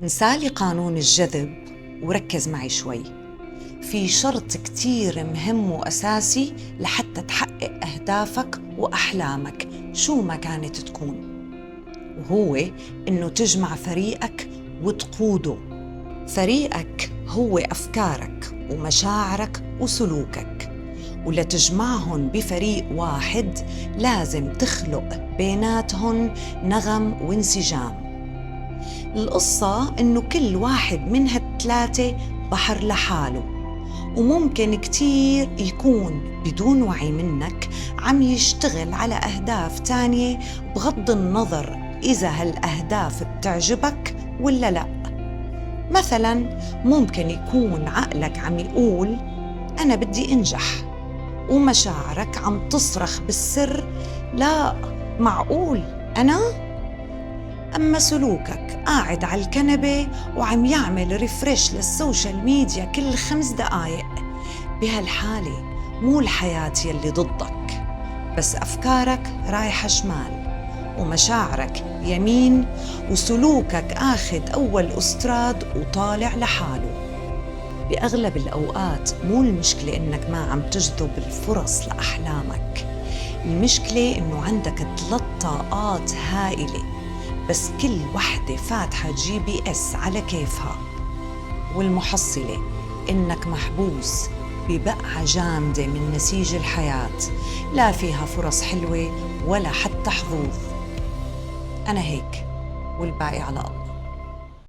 انسالي قانون الجذب وركز معي شوي. في شرط كتير مهم وأساسي لحتى تحقق أهدافك وأحلامك شو ما كانت تكون، وهو إنه تجمع فريقك وتقوده. فريقك هو أفكارك ومشاعرك وسلوكك، ولتجمعهم بفريق واحد لازم تخلق بيناتهم نغم وانسجام. القصة إنه كل واحد من هالثلاثة بحر لحاله، وممكن كتير يكون بدون وعي منك عم يشتغل على أهداف تانية بغض النظر إذا هالأهداف بتعجبك ولا لا. مثلاً ممكن يكون عقلك عم يقول أنا بدي أنجح، ومشاعرك عم تصرخ بالسر لا معقول أنا؟ أما سلوكك قاعد على الكنبة وعم يعمل ريفريش للسوشيال ميديا كل 5 دقايق. بهالحالة مو الحياة يلي ضدك، بس أفكارك رايحة شمال ومشاعرك يمين، وسلوكك آخد أول أستراد وطالع لحاله. بأغلب الأوقات مو المشكلة إنك ما عم تجذب الفرص لأحلامك، المشكلة إنه عندك 3 طاقات هائلة، بس كل وحدة فاتحة GPS على كيفها، والمحصلة إنك محبوس ببقعة جامدة من نسيج الحياة، لا فيها فرص حلوة ولا حتى حظوظ. أنا هيك، والباقي على الله.